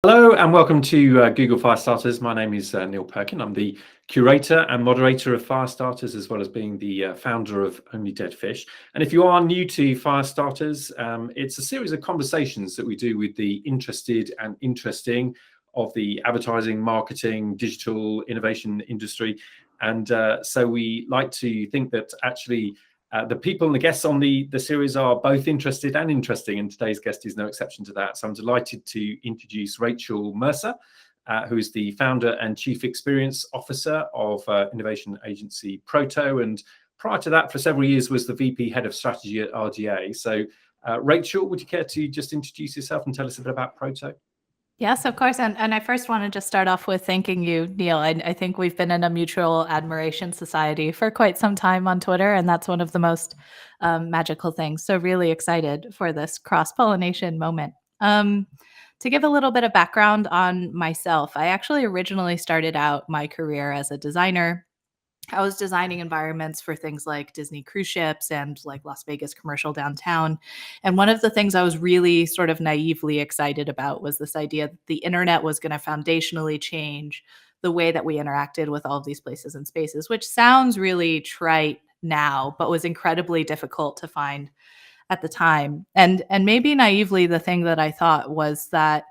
Hello and welcome to Google Firestarters. My name is Neil Perkin. I'm the curator and moderator of Firestarters, as well as being the founder of Only Dead Fish. And if you are new to Firestarters, it's a series of conversations that we do with the interested and interesting of the advertising, marketing, digital innovation industry. And so we like to think that actually the people and the guests on the series are both interested and interesting, and today's guest is no exception to that. So I'm delighted to introduce Rachel Mercer, who is the founder and chief experience officer of innovation agency Proto, and prior to that, for several years, was the VP head of strategy at RGA. So Rachel, would you care to just introduce yourself and tell us a bit about Proto? Yes, of course. And I first want to just start off with thanking you, Neil. I think we've been in a mutual admiration society for quite some time on Twitter, and that's one of the most magical things. So really excited for this cross-pollination moment. To give a little bit of background on myself, I actually originally started out my career as a designer. I was designing environments for things like Disney cruise ships and like Las Vegas commercial downtown. And one of the things I was really sort of naively excited about was this idea that the internet was going to foundationally change the way that we interacted with all of these places and spaces, which sounds really trite now, but was incredibly difficult to find at the time. And maybe naively, the thing that I thought was that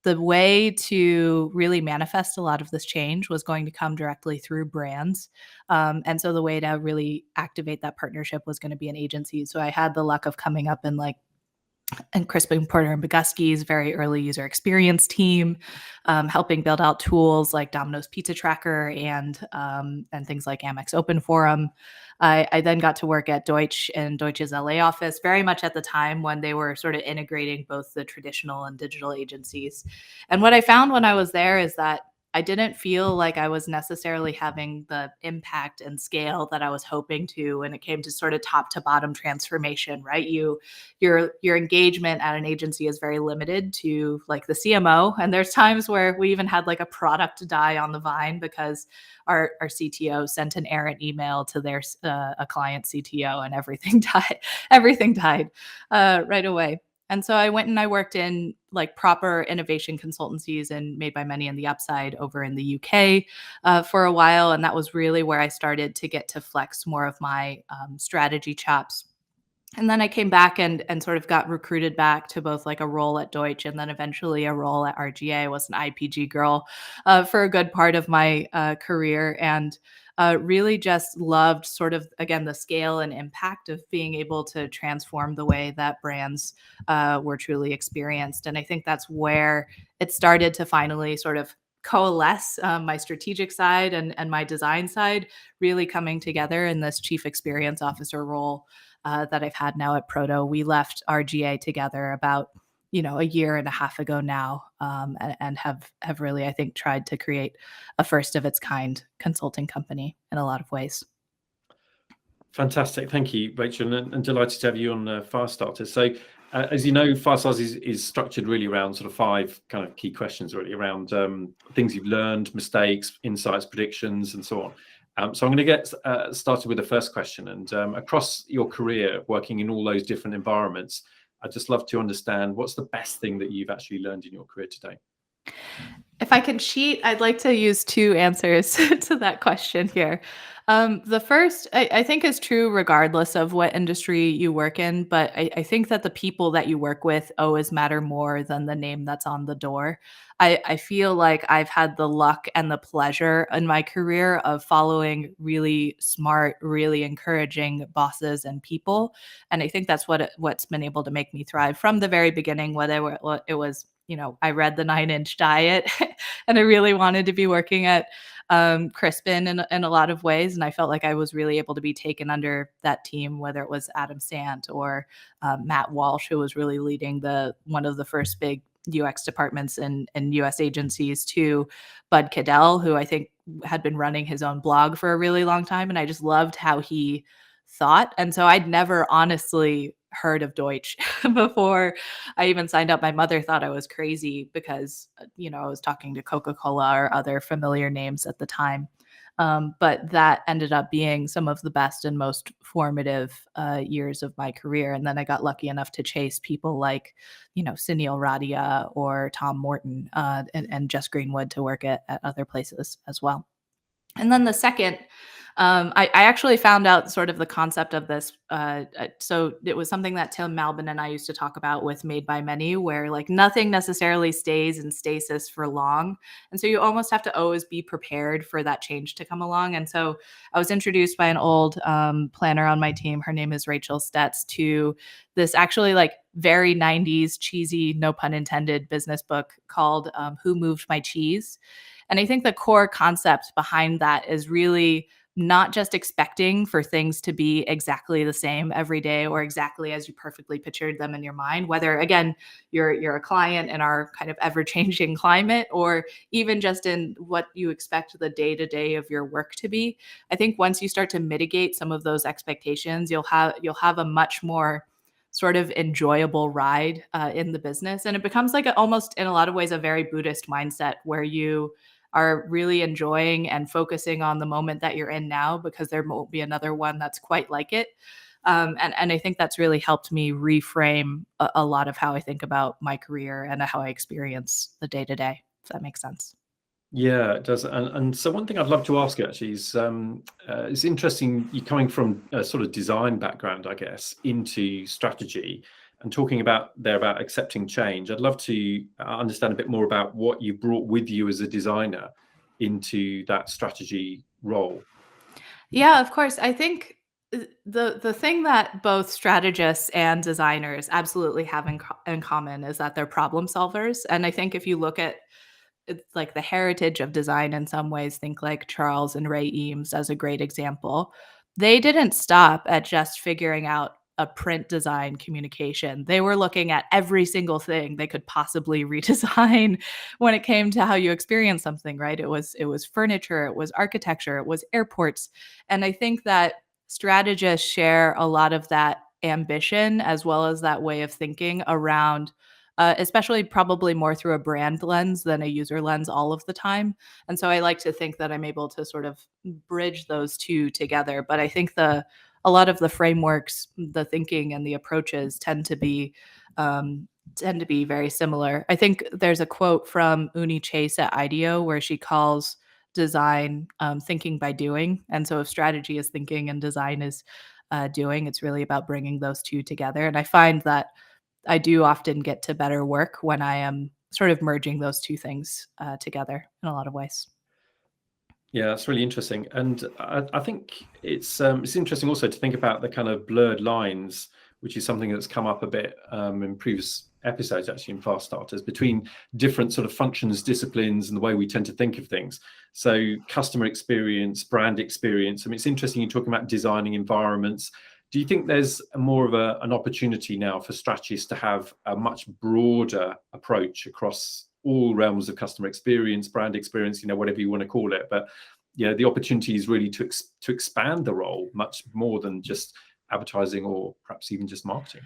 the way to really manifest a lot of this change was going to come directly through brands. And so the way to really activate that partnership was going to be an agency. So I had the luck of coming up in Crispin Porter and Bogusky's very early user experience team, helping build out tools like Domino's Pizza Tracker and things like Amex Open Forum. I then got to work at Deutsch and Deutsch's LA office, very much at the time when they were sort of integrating both the traditional and digital agencies. And what I found when I was there is that I didn't feel like I was necessarily having the impact and scale that I was hoping to when it came to sort of top to bottom transformation, right? Your engagement at an agency is very limited to like the CMO. And there's times where we even had like a product die on the vine because our CTO sent an errant email to their a client CTO and everything died right away. And so I went and I worked in like proper innovation consultancies and Made by Many and The Upside over in the UK for a while. And that was really where I started to get to flex more of my strategy chops. And then I came back and sort of got recruited back to both like a role at Deutsch and then eventually a role at RGA. I was an IPG girl for a good part of my career, and really just loved sort of, again, the scale and impact of being able to transform the way that brands were truly experienced. And I think that's where it started to finally sort of coalesce, my strategic side and my design side really coming together in this chief experience officer role that I've had now at Proto. We left RGA together about a year and a half ago now, and have really, I think, tried to create a first of its kind consulting company in a lot of ways. Fantastic. Thank you, Rachel, and delighted to have you on Firestarters. So as you know, Firestarters is structured really around sort of 5 kind of key questions, really around things you've learned, mistakes, insights, predictions, and so on. So I'm going to get started with the first question. And across your career, working in all those different environments, I'd just love to understand what's the best thing that you've actually learned in your career today? If I can cheat, I'd like to use 2 answers to that question here. The first, I think, is true regardless of what industry you work in, but I think that the people that you work with always matter more than the name that's on the door. I feel like I've had the luck and the pleasure in my career of following really smart, really encouraging bosses and people. And I think that's what's been able to make me thrive from the very beginning, whether it was, I read the 9-inch diet and I really wanted to be working at Crispin in a lot of ways. And I felt like I was really able to be taken under that team, whether it was Adam Sant or Matt Walsh, who was really leading one of the first big UX departments in US agencies, to Bud Cadell, who I think had been running his own blog for a really long time. And I just loved how he thought. And so I'd never honestly heard of Deutsch before I even signed up. My mother thought I was crazy because, I was talking to Coca-Cola or other familiar names at the time. But that ended up being some of the best and most formative years of my career. And then I got lucky enough to chase people like, Sunil Radia or Tom Morton and Jess Greenwood to work at other places as well. And then the second, I actually found out sort of the concept of this. So it was something that Tim Malbin and I used to talk about with Made by Many, where like nothing necessarily stays in stasis for long. And so you almost have to always be prepared for that change to come along. And so I was introduced by an old planner on my team. Her name is Rachel Stetz, to this actually like very 90s cheesy, no pun intended, business book called Who Moved My Cheese? And I think the core concept behind that is really not just expecting for things to be exactly the same every day or exactly as you perfectly pictured them in your mind, whether, again, you're a client in our kind of ever-changing climate or even just in what you expect the day-to-day of your work to be. I think once you start to mitigate some of those expectations, you'll have a much more sort of enjoyable ride in the business. And it becomes like almost in a lot of ways a very Buddhist mindset where you are really enjoying and focusing on the moment that you're in now, because there won't be another one that's quite like it. And I think that's really helped me reframe a lot of how I think about my career and how I experience the day to day, if that makes sense. Yeah, it does. And so one thing I'd love to ask you actually is, it's interesting you coming from a sort of design background, I guess, into strategy and talking about accepting change. I'd love to understand a bit more about what you brought with you as a designer into that strategy role. Yeah, of course. I think the thing that both strategists and designers absolutely have in common is that they're problem solvers. And I think if you look at it's like the heritage of design in some ways, think like Charles and Ray Eames as a great example. They didn't stop at just figuring out a print design communication. They were looking at every single thing they could possibly redesign when it came to how you experience something, right? It was furniture, it was architecture, it was airports. And I think that strategists share a lot of that ambition as well as that way of thinking around especially probably more through a brand lens than a user lens all of the time. And so I like to think that I'm able to sort of bridge those two together. But I think a lot of the frameworks, the thinking and the approaches tend to be very similar. I think there's a quote from Uni Chase at IDEO where she calls design thinking by doing. And so if strategy is thinking and design is doing, it's really about bringing those two together. And I find that I do often get to better work when I am sort of merging those two things together in a lot of ways. Yeah, that's really interesting. And I think it's interesting also to think about the kind of blurred lines, which is something that's come up a bit in previous episodes, actually, in Fast Starters, between different sort of functions, disciplines, and the way we tend to think of things. So customer experience, brand experience. I mean, it's interesting you're talking about designing environments. Do you think there's more of an opportunity now for strategists to have a much broader approach across all realms of customer experience, brand experience, whatever you want to call it? But the opportunity is really to expand the role much more than just advertising or perhaps even just marketing.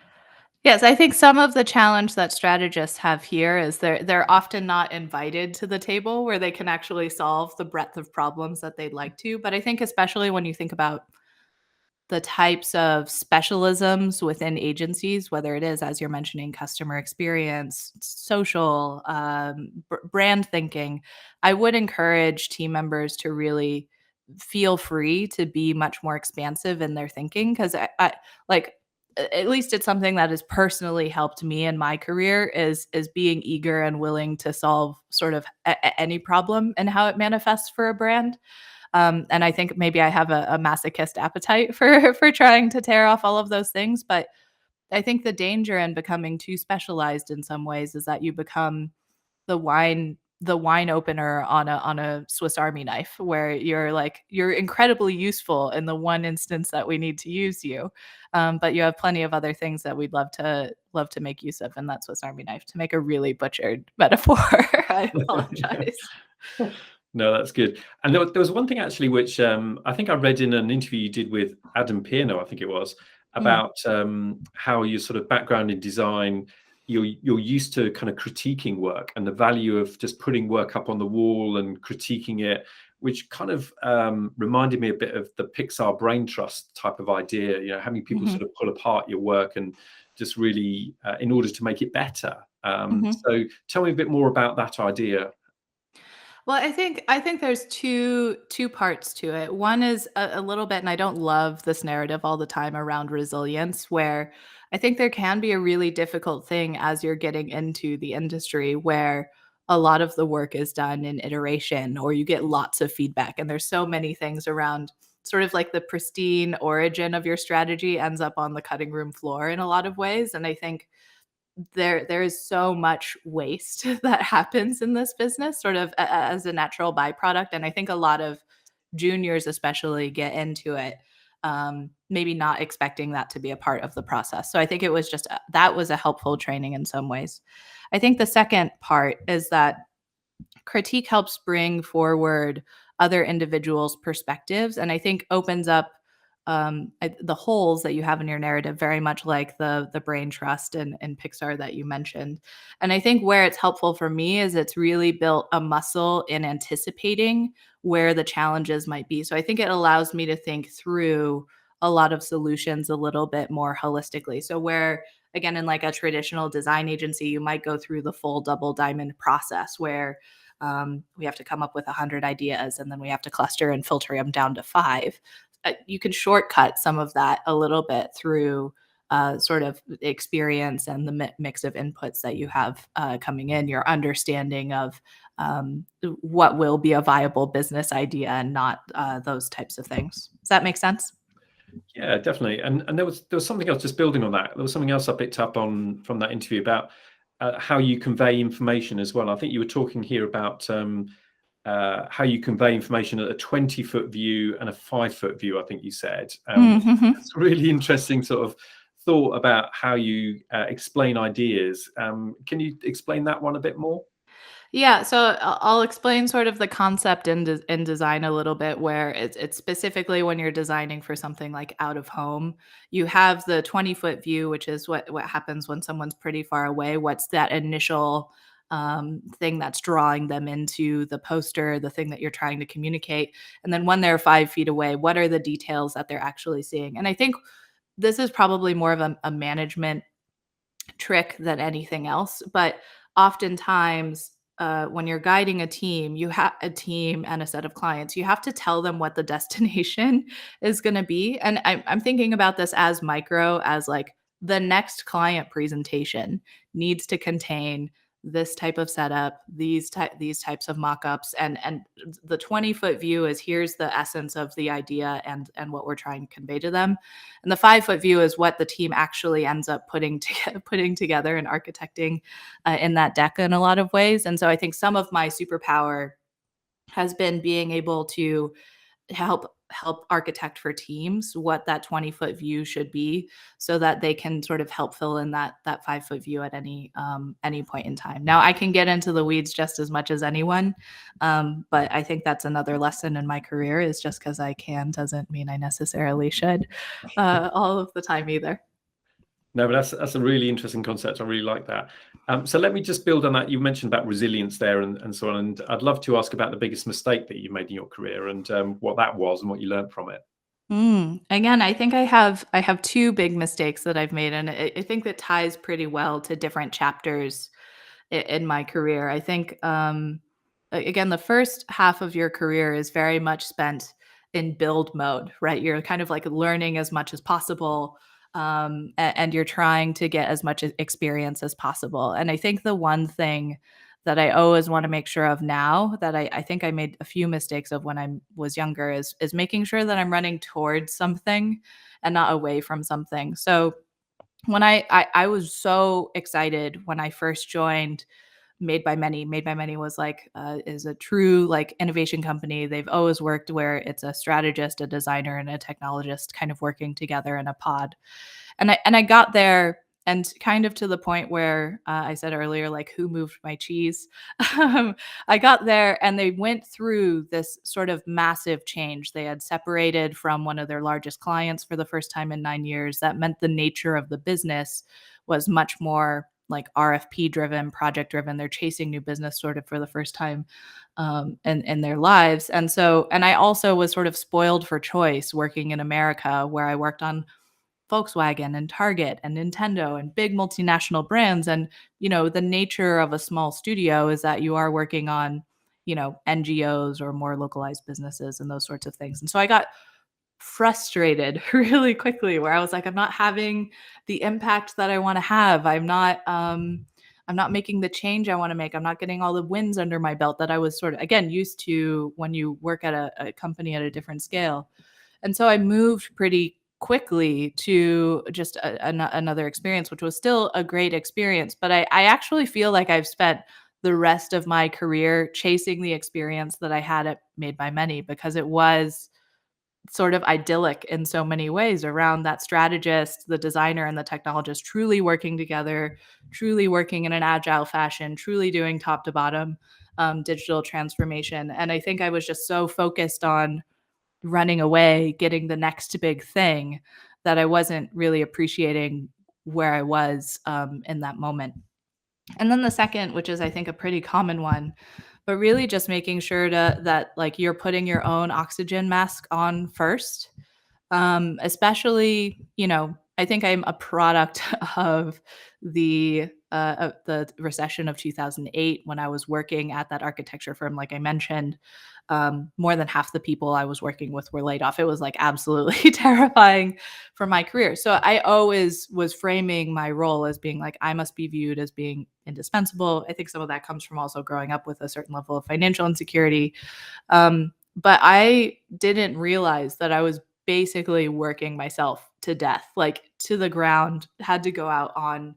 Yes, I think some of the challenge that strategists have here is they're often not invited to the table where they can actually solve the breadth of problems that they'd like to. But I think especially when you think about the types of specialisms within agencies, whether it is, as you're mentioning, customer experience, social, brand thinking, I would encourage team members to really feel free to be much more expansive in their thinking, because I like at least it's something that has personally helped me in my career is being eager and willing to solve sort of any problem and how it manifests for a brand. And I think maybe I have a masochist appetite for trying to tear off all of those things. But I think the danger in becoming too specialized in some ways is that you become the wine opener on a Swiss Army knife, where you're incredibly useful in the one instance that we need to use you, but you have plenty of other things that we'd love to make use of in that Swiss Army knife. To make a really butchered metaphor, I apologize. No, that's good. And there was one thing actually, which I think I read in an interview you did with Adam Pierno, I think it was, about how your sort of background in design you're used to kind of critiquing work and the value of just putting work up on the wall and critiquing it, which kind of reminded me a bit of the Pixar brain trust type of idea, having people sort of pull apart your work and just really in order to make it better. So tell me a bit more about that idea. Well, I think there's two parts to it. One is a little bit, and I don't love this narrative all the time around resilience, where I think there can be a really difficult thing as you're getting into the industry where a lot of the work is done in iteration, or you get lots of feedback, and there's so many things around sort of like the pristine origin of your strategy ends up on the cutting room floor in a lot of ways. And I think there is so much waste that happens in this business sort of as a natural byproduct, and I think a lot of juniors especially get into it maybe not expecting that to be a part of the process. So I think it was just that was a helpful training in some ways. I think the second part is that critique helps bring forward other individuals' perspectives, and I think opens up the holes that you have in your narrative, very much like the brain trust and Pixar that you mentioned. And I think where it's helpful for me is it's really built a muscle in anticipating where the challenges might be. So I think it allows me to think through a lot of solutions a little bit more holistically. So where, again, in like a traditional design agency, you might go through the full double diamond process where we have to come up with 100 ideas and then we have to cluster and filter them down to 5. You can shortcut some of that a little bit through sort of experience and the mix of inputs that you have coming in, your understanding of what will be a viable business idea and not those types of things. Does that make sense? Yeah, definitely. And there was something else, just building on that. There was something else I picked up on from that interview about how you convey information as well. I think you were talking here about how you convey information at a 20-foot view and a 5-foot view, I think you said. It's a really interesting sort of thought about how you explain ideas. Can you explain that one a bit more? Yeah, so I'll explain sort of the concept in design a little bit, where it's specifically when you're designing for something like out of home, you have the 20-foot view, which is what happens when someone's pretty far away. What's that initial thing that's drawing them into the poster, the thing that you're trying to communicate? And then when they're 5 feet away, what are the details that they're actually seeing? And I think this is probably more of a management trick than anything else, but oftentimes when you're guiding a team, you have a team and a set of clients, you have to tell them what the destination is going to be. And I'm thinking about this as micro, as like the next client presentation needs to contain this type of setup, these types of mock-ups, and the 20-foot view is here's the essence of the idea and what we're trying to convey to them, and the 5-foot view is what the team actually ends up putting together and architecting in that deck in a lot of ways. And so I think some of my superpower has been being able to help architect for teams what that 20-foot view should be, so that they can sort of help fill in that 5-foot view at any point in time. Now I can get into the weeds just as much as anyone, but I think that's another lesson in my career, is just because I can doesn't mean I necessarily should all of the time either. No, but that's a really interesting concept. I really like that. So let me just build on that. You mentioned about resilience there and so on. And I'd love to ask about the biggest mistake that you made in your career and what that was and what you learned from it. Again, I think I have 2 big mistakes that I've made, and I think that ties pretty well to different chapters in my career. I think again, the first half of your career is very much spent in build mode, right? You're kind of like learning as much as possible, and you're trying to get as much experience as possible. And I think the one thing that I always want to make sure of now, that I think I made a few mistakes of when I was younger, is making sure that I'm running towards something and not away from something. So when I was so excited when I first joined Made by Many. Made by Many was like is a true like innovation company. They've always worked where it's a strategist, a designer, and a technologist kind of working together in a pod. And I got there, and kind of to the point where I said earlier, like, who moved my cheese? I got there and they went through this sort of massive change. They had separated from one of their largest clients for the first time in 9 years. That meant the nature of the business was much more like RFP driven, project driven. They're chasing new business sort of for the first time in their lives. And I also was sort of spoiled for choice working in America, where I worked on Volkswagen and Target and Nintendo and big multinational brands. And, the nature of a small studio is that you are working on, NGOs or more localized businesses and those sorts of things. And so I got frustrated really quickly, where I was like, I'm not having the impact that I want to have. I'm not making the change I want to make. I'm not getting all the wins under my belt that I was sort of, again, used to when you work at a company at a different scale. And so I moved pretty quickly to just another experience, which was still a great experience. But I actually feel like I've spent the rest of my career chasing the experience that I had at Made by Many, because it was sort of idyllic in so many ways around that strategist, the designer, and the technologist truly working together, truly working in an agile fashion, truly doing top to bottom digital transformation. And I think I was just so focused on running away, getting the next big thing, that I wasn't really appreciating where I was in that moment. And then the second, which is I think a pretty common one, but really just making sure that like you're putting your own oxygen mask on first. Especially, I think I'm a product of the recession of 2008, when I was working at that architecture firm, like I mentioned. More than half the people I was working with were laid off. It was like absolutely terrifying for my career. So I always was framing my role as being like, I must be viewed as being indispensable. I think some of that comes from also growing up with a certain level of financial insecurity. But I didn't realize that I was basically working myself to death, like to the ground, had to go out on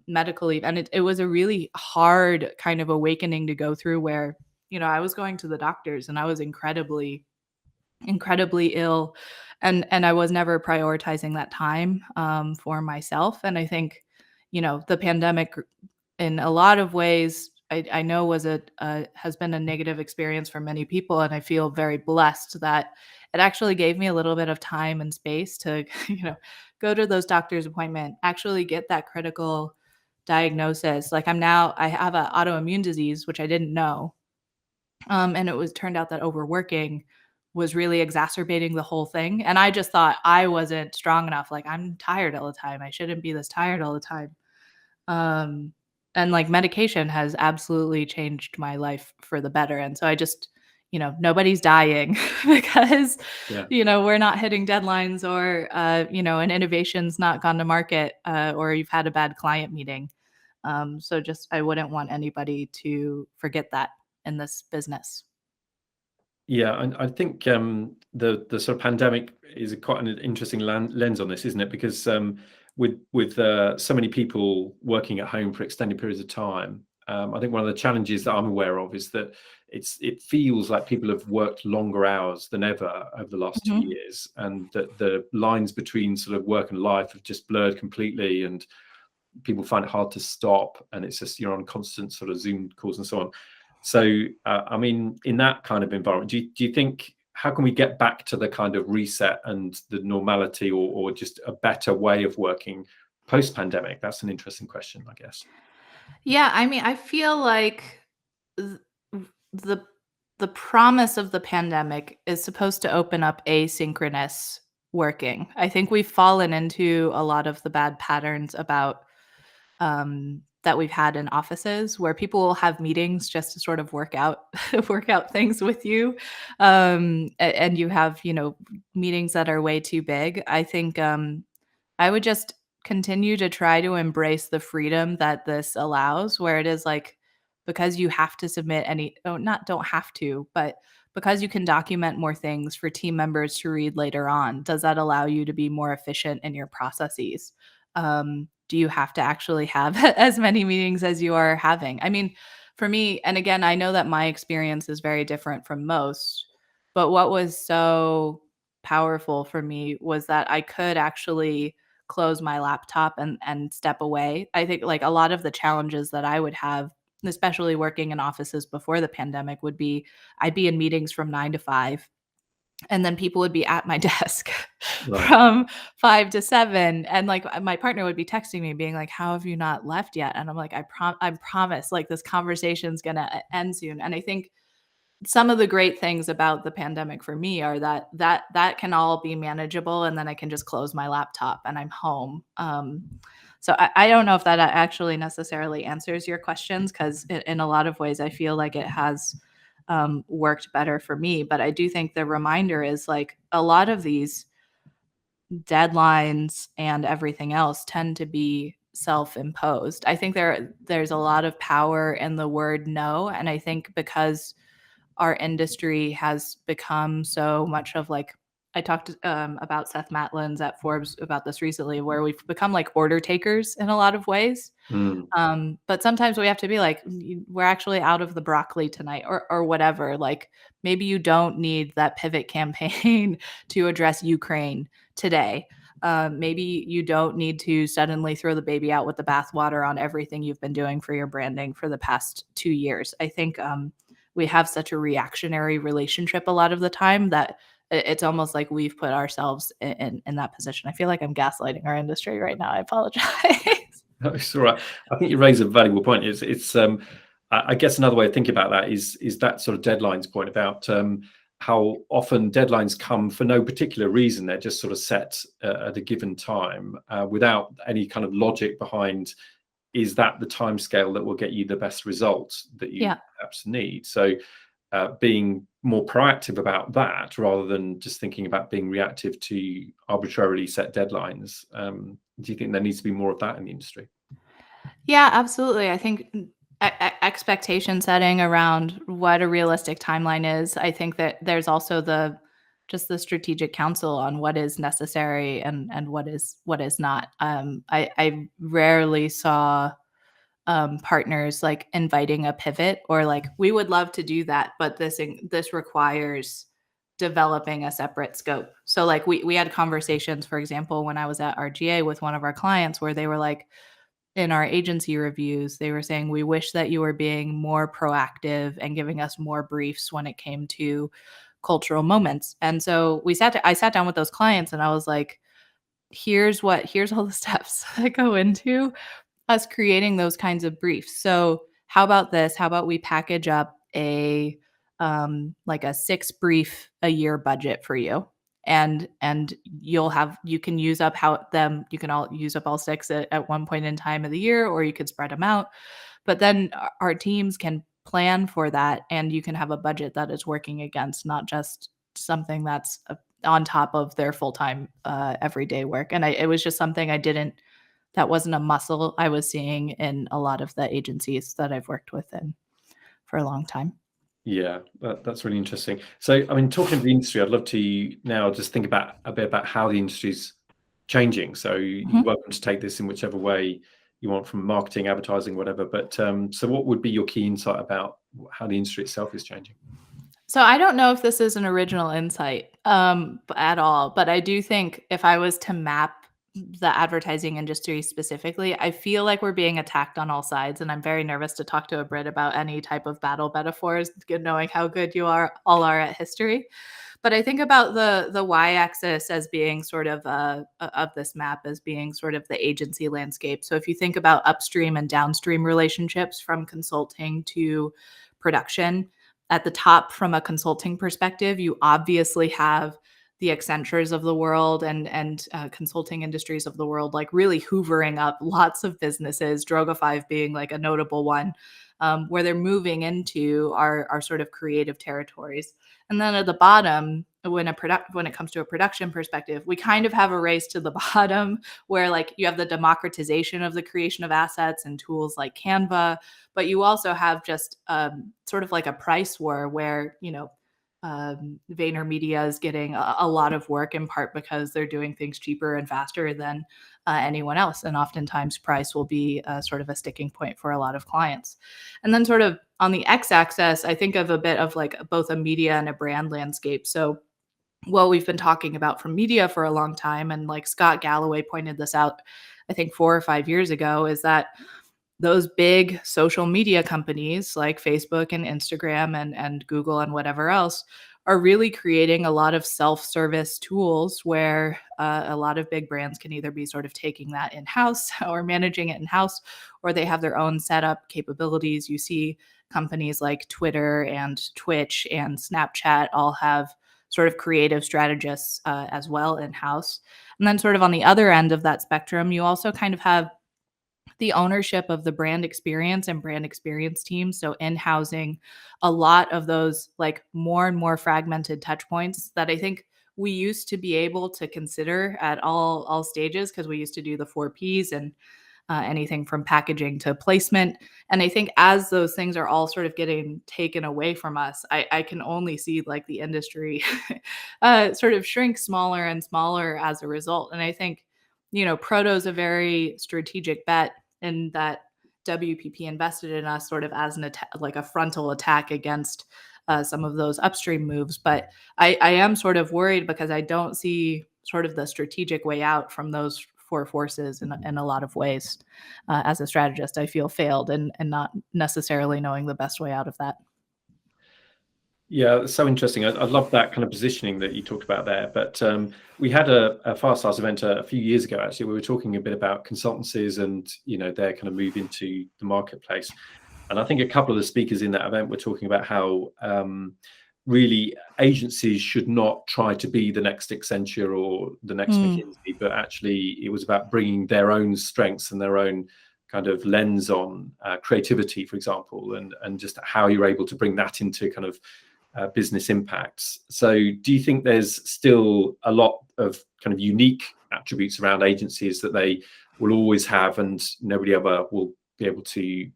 medical leave. And it was a really hard kind of awakening to go through, where, I was going to the doctors and I was incredibly, incredibly ill. And I was never prioritizing that time for myself. And I think, the pandemic in a lot of ways, I know has been a negative experience for many people. And I feel very blessed that it actually gave me a little bit of time and space to, go to those doctor's appointment, actually get that critical diagnosis. Like I have an autoimmune disease, which I didn't know. And it was turned out that overworking was really exacerbating the whole thing. And I just thought I wasn't strong enough. Like, I'm tired all the time. I shouldn't be this tired all the time. And like medication has absolutely changed my life for the better. And so I just, nobody's dying because, Yeah. we're not hitting deadlines, or, an innovation's not gone to market, or you've had a bad client meeting. So just, I wouldn't want anybody to forget that in this business. Yeah, and I think the sort of pandemic is quite an interesting lens on this, isn't it? Because with so many people working at home for extended periods of time, I think one of the challenges that I'm aware of is that it feels like people have worked longer hours than ever over the last 2 years, and that the lines between sort of work and life have just blurred completely, and people find it hard to stop, and it's just you're on constant sort of Zoom calls and so on. So, I mean, in that kind of environment, do you think, how can we get back to the kind of reset and the normality, or just a better way of working post-pandemic? That's an interesting question, I guess. Yeah, I mean, I feel like th- the the promise of the pandemic is supposed to open up asynchronous working. I think we've fallen into a lot of the bad patterns about that we've had in offices, where people will have meetings just to sort of work out work out things with you, and you have meetings that are way too big. I think I would just continue to try to embrace the freedom that this allows, where it is like, because you have to submit any, oh, not don't have to, but because you can document more things for team members to read later on, does that allow you to be more efficient in your processes? Do you have to actually have as many meetings as you are having? I mean, for me, and again, I know that my experience is very different from most, but what was so powerful for me was that I could actually close my laptop and step away. I think like a lot of the challenges that I would have, especially working in offices before the pandemic, would be I'd be in meetings from 9 to 5. And then people would be at my desk Right. from 5 to 7, and, like, my partner would be texting me being like, "How have you not left yet?" And I'm like, I promise, like, this conversation's gonna end soon." And I think some of the great things about the pandemic for me are that can all be manageable, and then I can just close my laptop and I'm home. So I don't know if that actually necessarily answers your questions, because in a lot of ways I feel like it has worked better for me. But I do think the reminder is, like, a lot of these deadlines and everything else tend to be self-imposed. I think there's a lot of power in the word no, and I think because our industry has become so much of, like, I talked about Seth Matlin's at Forbes about this recently, where we've become like order takers in a lot of ways. Mm. But sometimes we have to be like, we're actually out of the broccoli tonight," or whatever. Like, maybe you don't need that pivot campaign to address Ukraine today. Maybe you don't need to suddenly throw the baby out with the bathwater on everything you've been doing for your branding for the past 2 years. I think we have such a reactionary relationship a lot of the time that it's almost like we've put ourselves in that position. I feel like I'm gaslighting our industry right now. I apologize. No, it's all right. I think you raise a valuable point. I guess another way of thinking about that is that sort of deadlines point about how often deadlines come for no particular reason. They're just sort of set at a given time without any kind of logic behind. Is that the timescale that will get you the best result that you Yeah. perhaps need? So being more proactive about that rather than just thinking about being reactive to arbitrarily set deadlines. Do you think there needs to be more of that in the industry? Yeah, absolutely. I think expectation setting around what a realistic timeline is. I think that there's also the strategic counsel on what is necessary and what is not. I rarely saw partners like inviting a pivot, or like, we would love to do that, but this requires developing a separate scope. So, like, we had conversations, for example, when I was at RGA with one of our clients, where they were like, in our agency reviews, they were saying, "We wish that you were being more proactive and giving us more briefs when it came to cultural moments." And so I sat down with those clients and I was like, here's all the steps that go into us creating those kinds of briefs. So how about this? How about we package up a like a 6 brief a year budget for you, and you can use up how them you can all use up all 6 at one point in time of the year, or you could spread them out. But then our teams can plan for that, and you can have a budget that is working against, not just something that's on top of their full-time everyday work. And it was just something that wasn't a muscle I was seeing in a lot of the agencies that I've worked with in for a long time. Yeah, that's really interesting. So, I mean, talking of the industry, I'd love to now just think about a bit about how the industry's changing. So, you're Mhm. welcome to take this in whichever way you want, from marketing, advertising, whatever. But so, what would be your key insight about how the industry itself is changing? So I don't know if this is an original insight at all, but I do think if I was to map the advertising industry specifically, I feel like we're being attacked on all sides, and I'm very nervous to talk to a Brit about any type of battle metaphors, knowing how good you all are at history. But I think about the y-axis as being sort of of this map as being sort of the agency landscape. So if you think about upstream and downstream relationships from consulting to production, at the top, from a consulting perspective, you obviously have the Accentures of the world and consulting industries of the world, like, really hoovering up lots of businesses. Droga5 being like a notable one, where they're moving into our sort of creative territories. And then at the bottom, when it comes to a production perspective, we kind of have a race to the bottom, where, like, you have the democratization of the creation of assets and tools like Canva, but you also have just sort of like a price war where, VaynerMedia is getting a lot of work, in part because they're doing things cheaper and faster than anyone else. And oftentimes price will be sort of a sticking point for a lot of clients. And then, sort of on the x-axis, I think of a bit of like both a media and a brand landscape. So what we've been talking about from media for a long time, and like Scott Galloway pointed this out, I think 4 or 5 years ago, is that those big social media companies like Facebook and Instagram and Google and whatever else are really creating a lot of self-service tools where a lot of big brands can either be sort of taking that in-house or managing it in-house, or they have their own setup capabilities. You see companies like Twitter and Twitch and Snapchat all have sort of creative strategists as well in-house. And then sort of on the other end of that spectrum, you also kind of have the ownership of the brand experience and brand experience teams. So in-housing a lot of those like more and more fragmented touch points that I think we used to be able to consider at all stages, because we used to do the 4Ps and anything from packaging to placement. And I think as those things are all sort of getting taken away from us, I can only see like the industry sort of shrink smaller and smaller as a result. And I think, Proto is a very strategic bet in that WPP invested in us sort of as an attack, like a frontal attack against some of those upstream moves. But I am sort of worried because I don't see sort of the strategic way out from those four forces in a lot of ways. As a strategist, I feel failed and not necessarily knowing the best way out of that. Yeah, it's so interesting. I love that kind of positioning that you talked about there. But we had a Firestarters event a few years ago, actually. We were talking a bit about consultancies and, their kind of move into the marketplace. And I think a couple of the speakers in that event were talking about how really agencies should not try to be the next Accenture or the next McKinsey, but actually it was about bringing their own strengths and their own kind of lens on creativity, for example, and just how you're able to bring that into kind of business impacts. So do you think there's still a lot of kind of unique attributes around agencies that they will always have and nobody ever will be able to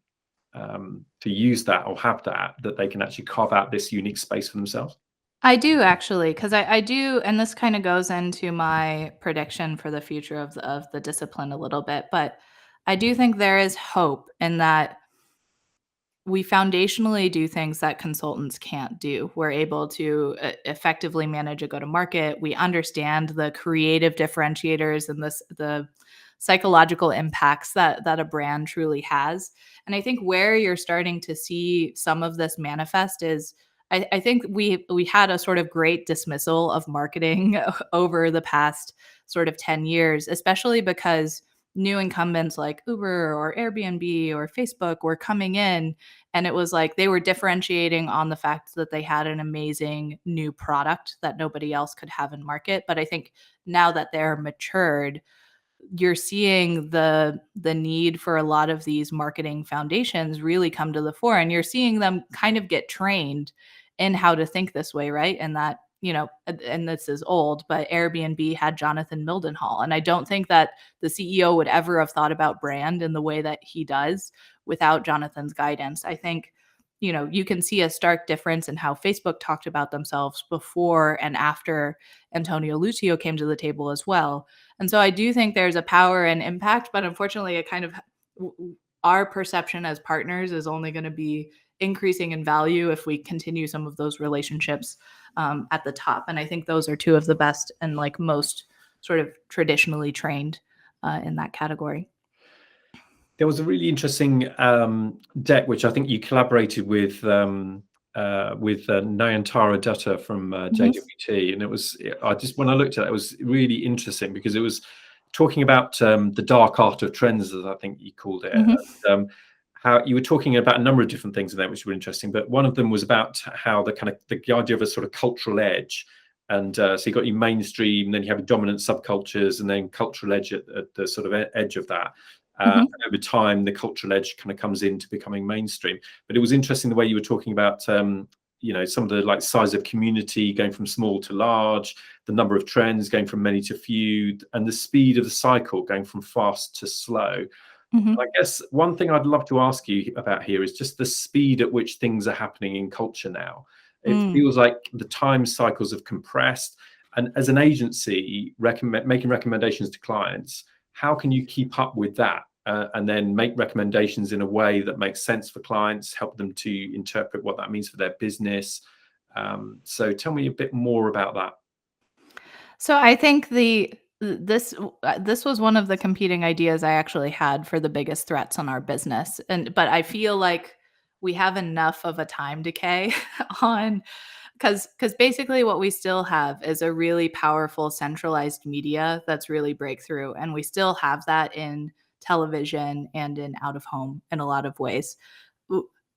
use that or have that they can actually carve out this unique space for themselves? I do actually, because I do, and this kind of goes into my prediction for the future of the discipline a little bit, but I do think there is hope in that we foundationally do things that consultants can't do. We're able to effectively manage a go-to-market. We understand the creative differentiators and the psychological impacts that a brand truly has. And I think where you're starting to see some of this manifest is I think we had a sort of great dismissal of marketing over the past sort of 10 years, especially because new incumbents like Uber or Airbnb or Facebook were coming in, and it was like they were differentiating on the fact that they had an amazing new product that nobody else could have in market. But I think now that they're matured, you're seeing the need for a lot of these marketing foundations really come to the fore, and you're seeing them kind of get trained in how to think this way, right? And that, and this is old, but Airbnb had Jonathan Mildenhall. And I don't think that the CEO would ever have thought about brand in the way that he does without Jonathan's guidance. I think, you can see a stark difference in how Facebook talked about themselves before and after Antonio Lucio came to the table as well. And so I do think there's a power and impact, but unfortunately, it kind of our perception as partners is only going to be increasing in value if we continue some of those relationships at the top. And I think those are two of the best and like most sort of traditionally trained in that category. There was a really interesting deck which I think you collaborated with Nayantara Dutta from JWT, and it was when I looked at it, it was really interesting because it was talking about the dark art of trends, as I think you called it. And, how you were talking about a number of different things in there which were interesting, but one of them was about how the idea of a sort of cultural edge. And so you got your mainstream, then you have dominant subcultures, and then cultural edge at the sort of edge of that. And over time, the cultural edge kind of comes into becoming mainstream. But it was interesting the way you were talking about, some of the like size of community going from small to large, the number of trends going from many to few, and the speed of the cycle going from fast to slow. I guess one thing I'd love to ask you about here is just the speed at which things are happening in culture now. It feels like the time cycles have compressed. And as an agency, making recommendations to clients, how can you keep up with that and then make recommendations in a way that makes sense for clients, help them to interpret what that means for their business? So tell me a bit more about that. So I think this was one of the competing ideas I actually had for the biggest threats on our business. But I feel like we have enough of a time decay on because basically what we still have is a really powerful centralized media that's really breakthrough, and we still have that in television and in out of home in a lot of ways.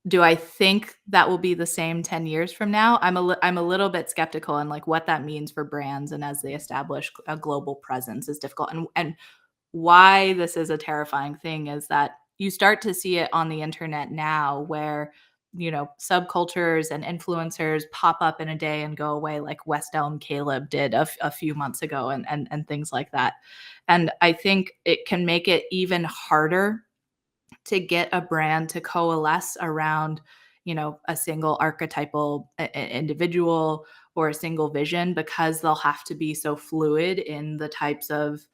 Do I think that will be the same 10 years from now? I'm a little bit skeptical, and like what that means for brands and as they establish a global presence is difficult. And why this is a terrifying thing is that you start to see it on the internet now where subcultures and influencers pop up in a day and go away, like West Elm Caleb did a few months ago, and things like that. And I think it can make it even harder to get a brand to coalesce around a single archetypal individual or a single vision, because they'll have to be so fluid in the types of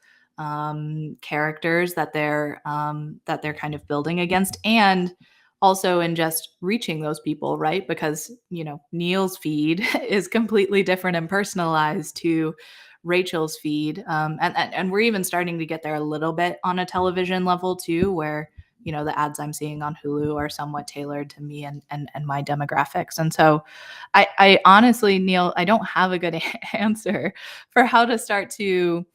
characters that they're kind of building against, and also in just reaching those people, right? Because Neil's feed is completely different and personalized to Rachel's feed, and we're even starting to get there a little bit on a television level too, where the ads I'm seeing on Hulu are somewhat tailored to me and my demographics. And so I honestly, Neil, I don't have a good answer for how to start to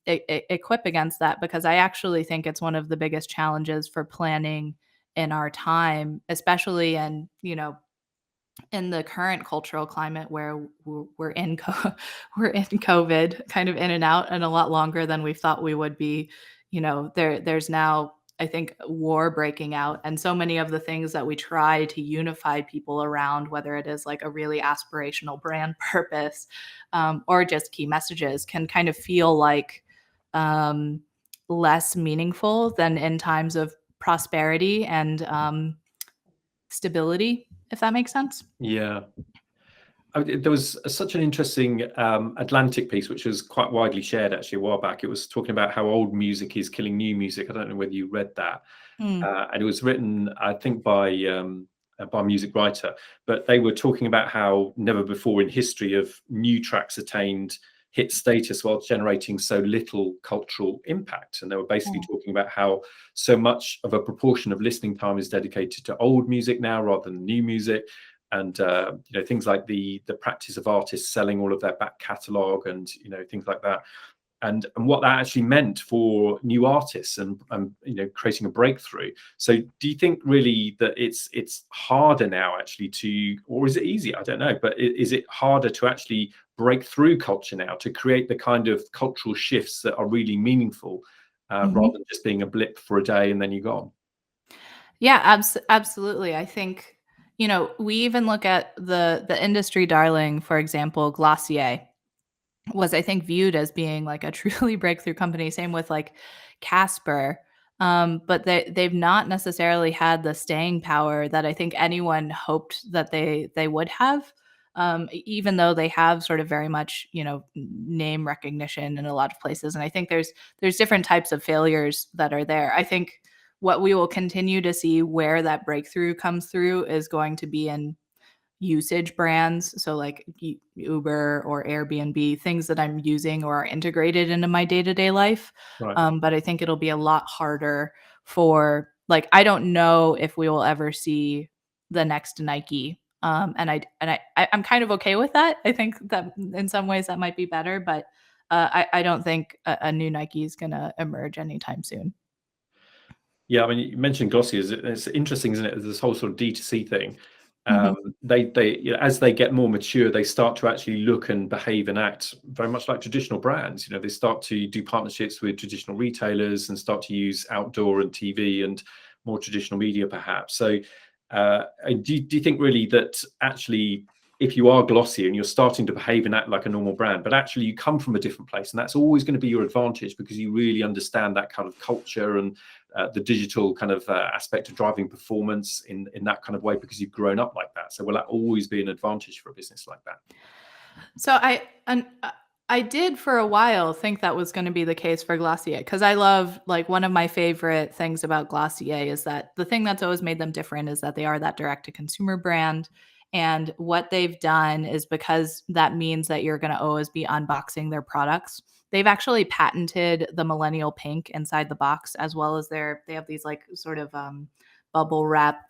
equip against that, because I actually think it's one of the biggest challenges for planning in our time, especially in the current cultural climate where we're in we're in COVID, kind of in and out, and a lot longer than we thought we would be. There's now, I think, war breaking out, and so many of the things that we try to unify people around, whether it is like a really aspirational brand purpose, or just key messages, can kind of feel like less meaningful than in times of prosperity and stability, if that makes sense. Yeah. There was such an interesting Atlantic piece, which was quite widely shared actually a while back. It was talking about how old music is killing new music. I don't know whether you read that. And it was written, I think, by a music writer, but they were talking about how never before in history have new tracks attained hit status while generating so little cultural impact. And they were basically talking about how so much of a proportion of listening time is dedicated to old music now rather than new music. And things like the practice of artists selling all of their back catalogue and things like that, and what that actually meant for new artists and creating a breakthrough. So do you think really that it's harder now actually to, or is it easier? I don't know, but is it harder to actually break through culture now to create the kind of cultural shifts that are really meaningful, rather than just being a blip for a day and then you're gone? Yeah, absolutely. I think we even look at the industry darling, for example, Glossier was, I think, viewed as being like a truly breakthrough company. Same with like Casper. But they've not necessarily had the staying power that I think anyone hoped that they would have. Even though they have sort of very much, name recognition in a lot of places. And I think there's different types of failures that are there. I think what we will continue to see where that breakthrough comes through is going to be in usage brands. So like Uber or Airbnb, things that I'm using or are integrated into my day-to-day life. Right. But I think it'll be a lot harder for, like, I don't know if we will ever see the next Nike. I'm kind of okay with that. I think that in some ways that might be better, but I don't think a new Nike is going to emerge anytime soon. Yeah, I mean, you mentioned Glossier. It's interesting, isn't it? This whole sort of D2C thing. They as they get more mature, they start to actually look and behave and act very much like traditional brands. They start to do partnerships with traditional retailers and start to use outdoor and TV and more traditional media, perhaps. So, do you think really that actually, if you are Glossier and you're starting to behave and act like a normal brand, but actually you come from a different place, and that's always going to be your advantage because you really understand that kind of culture and the digital kind of aspect of driving performance in that kind of way because you've grown up like that. So will that always be an advantage for a business like that? So I did for a while think that was going to be the case for Glossier, because I love, like, one of my favorite things about Glossier is that the thing that's always made them different is that they are that direct to consumer brand. And what they've done is, because that means that you're going to always be unboxing their products, they've actually patented the millennial pink inside the box, as well as they have these like sort of bubble wrap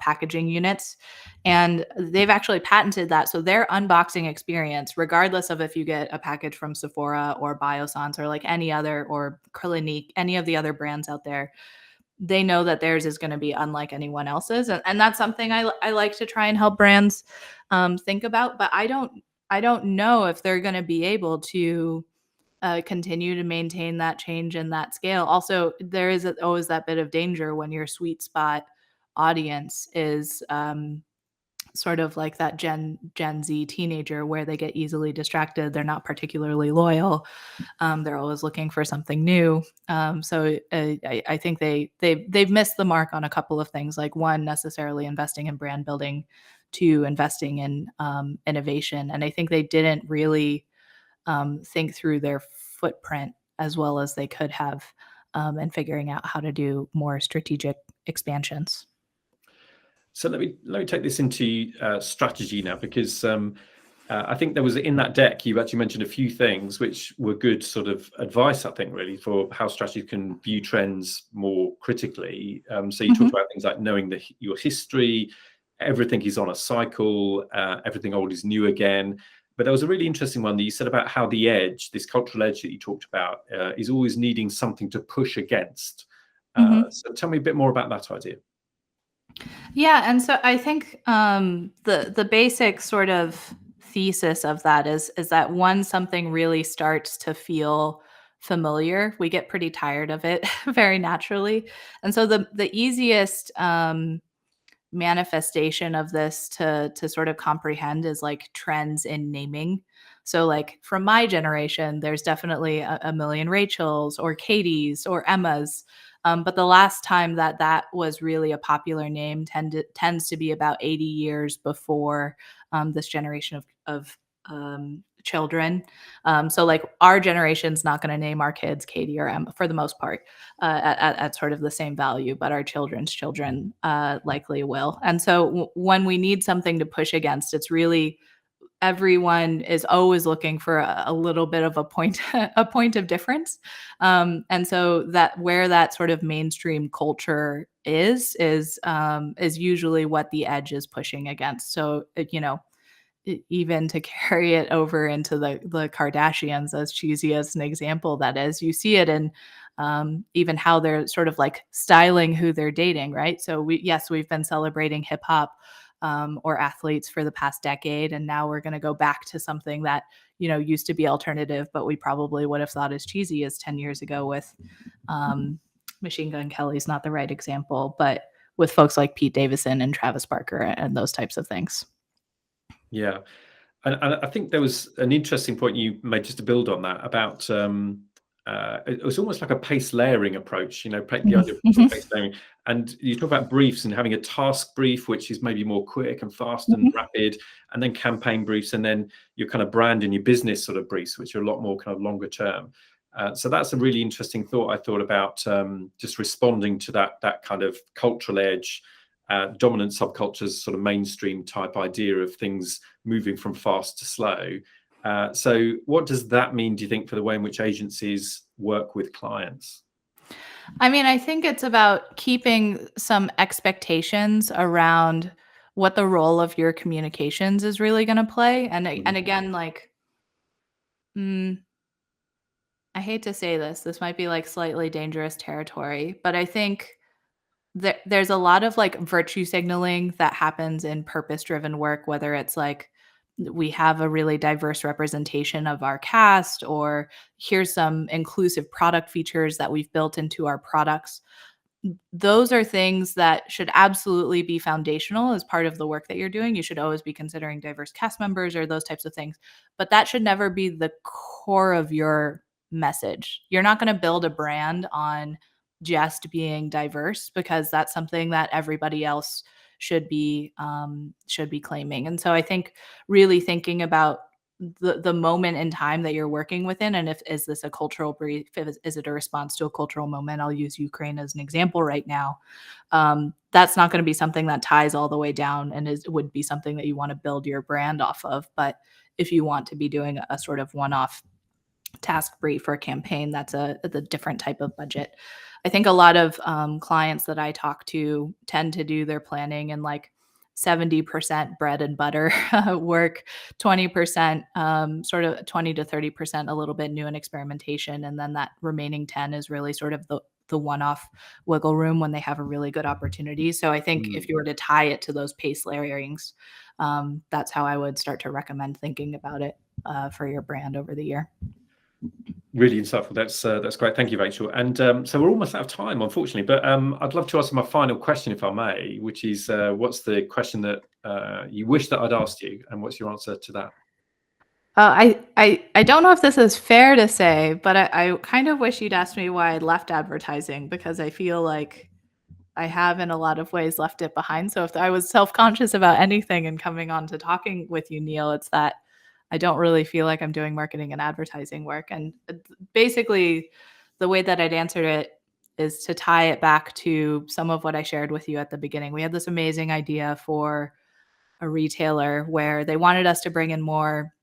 packaging units, and they've actually patented that. So their unboxing experience, regardless of if you get a package from Sephora or Biossance or like any other, or Clinique, any of the other brands out there, they know that theirs is going to be unlike anyone else's, and that's something I like to try and help brands think about. But I don't know if they're going to be able to continue to maintain that change and that scale. Also, there is always that bit of danger when your sweet spot audience is sort of like that Gen Z teenager, where they get easily distracted. They're not particularly loyal. They're always looking for something new. I think they've missed the mark on a couple of things. Like, one, necessarily investing in brand building, two, investing in innovation, and I think they didn't really think through their footprint as well as they could have, and figuring out how to do more strategic expansions. So let me take this into strategy now, because I think there was, in that deck, you actually mentioned a few things which were good sort of advice, I think, really, for how strategy can view trends more critically. So you talked about things like knowing your history, everything is on a cycle, everything old is new again. But there was a really interesting one that you said about how the edge, this cultural edge that you talked about, is always needing something to push against. So tell me a bit more about that idea. Yeah, and so I think the basic sort of thesis of that is that once something really starts to feel familiar, we get pretty tired of it very naturally. And so the easiest manifestation of this to sort of comprehend is like trends in naming. So like from my generation, there's definitely a million Rachels or Katies or Emmas. But the last time that was really a popular name tends to be about 80 years before this generation of children. So like our generation's not going to name our kids Katie or Emma for the most part, at sort of the same value, but our children's children likely will. And so when we need something to push against, it's really, everyone is always looking for a little bit of a point a point of difference, and so that where that sort of mainstream culture is usually what the edge is pushing against. So even to carry it over into the Kardashians, as cheesy as an example that is, you see it in even how they're sort of like styling who they're dating, right? So we've been celebrating hip hop or athletes for the past decade, and now we're going to go back to something that used to be alternative, but we probably would have thought as cheesy as 10 years ago with Machine Gun Kelly's not the right example, but with folks like Pete Davidson and Travis Barker and those types of things. Yeah. And I think there was an interesting point you made, just to build on that, about it was almost like a pace layering approach, the idea of sort of pace layering. And you talk about briefs and having a task brief, which is maybe more quick and fast and rapid, and then campaign briefs, and then your kind of brand and your business sort of briefs, which are a lot more kind of longer term. So that's a really interesting thought, I thought, about just responding to that kind of cultural edge, dominant subcultures, sort of mainstream type idea of things moving from fast to slow. So what does that mean, do you think, for the way in which agencies work with clients? I mean, I think it's about keeping some expectations around what the role of your communications is really going to play. And again, like, I hate to say this might be like slightly dangerous territory, but I think there's a lot of like virtue signaling that happens in purpose-driven work, whether it's like we have a really diverse representation of our cast, or here's some inclusive product features that we've built into our products. Those are things that should absolutely be foundational as part of the work that you're doing. You should always be considering diverse cast members or those types of things, but that should never be the core of your message. You're not going to build a brand on just being diverse, because that's something that everybody else should be claiming. And so I think really thinking about the moment in time that you're working within, and is this a cultural brief, is it a response to a cultural moment? I'll use Ukraine as an example right now. That's not going to be something that ties all the way down and would be something that you want to build your brand off of. But if you want to be doing a sort of one-off task brief or campaign, that's a different type of budget. I think a lot of clients that I talk to tend to do their planning in like 70% bread and butter work, 20% sort of 20 to 30% a little bit new and experimentation, and then that remaining 10 is really sort of the one-off wiggle room when they have a really good opportunity. So I think if you were to tie it to those pace layerings, that's how I would start to recommend thinking about it for your brand over the year. Really insightful. That's great. Thank you, Rachel. And so we're almost out of time, unfortunately, but I'd love to ask my final question, if I may, which is what's the question that you wish that I'd asked you, and what's your answer to that? I don't know if this is fair to say, but I kind of wish you'd asked me why I left advertising, because I feel like I have in a lot of ways left it behind. So if I was self-conscious about anything and coming on to talking with you, Neil, it's that I don't really feel like I'm doing marketing and advertising work. And basically, the way that I'd answered it is to tie it back to some of what I shared with you at the beginning. We had this amazing idea for a retailer where they wanted us to bring in more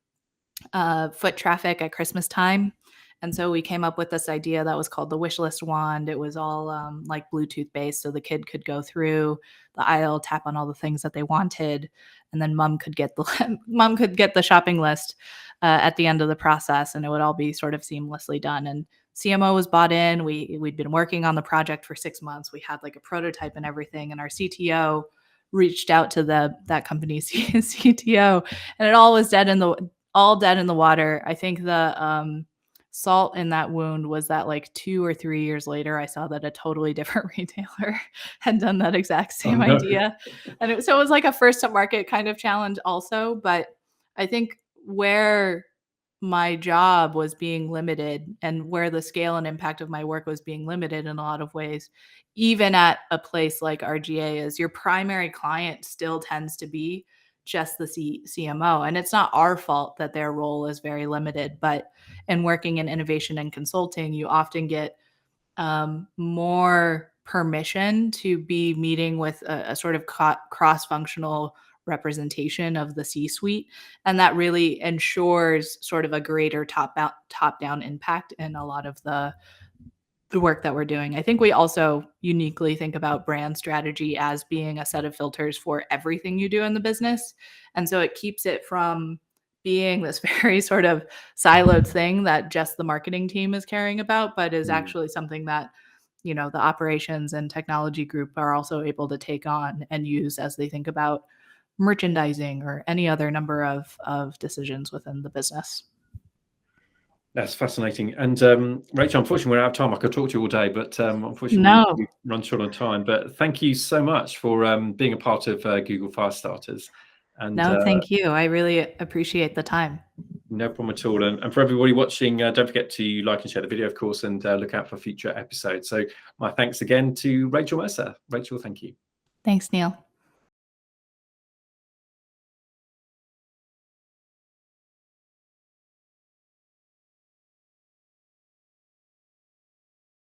foot traffic at Christmas time. And so we came up with this idea that was called the wish list wand. It was all like Bluetooth based. So the kid could go through the aisle, tap on all the things that they wanted, and then mom could get the shopping list at the end of the process, and it would all be sort of seamlessly done. And CMO was bought in. We'd been working on the project for 6 months. We had like a prototype and everything. And our CTO reached out to that company's CTO, and it all was dead in the water. I think the salt in that wound was that like 2 or 3 years later, I saw that a totally different retailer had done that exact same idea. And so it was like a first to market kind of challenge also. But I think where my job was being limited and where the scale and impact of my work was being limited in a lot of ways, even at a place like RGA, is your primary client still tends to be just the CMO. And it's not our fault that their role is very limited, but in working in innovation and consulting, you often get more permission to be meeting with a sort of cross-functional representation of the C-suite. And that really ensures sort of a greater top-down impact in a lot of the work that we're doing. I think we also uniquely think about brand strategy as being a set of filters for everything you do in the business. And so it keeps it from being this very sort of siloed thing that just the marketing team is caring about, but is actually something that, the operations and technology group are also able to take on and use as they think about merchandising or any other number of decisions within the business. That's fascinating. And Rachel, unfortunately, we're out of time. I could talk to you all day, but unfortunately, No. we've run short on time. But thank you so much for being a part of Google Firestarters. And no, thank you. I really appreciate the time. No problem at all. And for everybody watching, don't forget to like and share the video, of course, and look out for future episodes. So my thanks again to Rachel Mercer. Rachel, thank you. Thanks, Neil.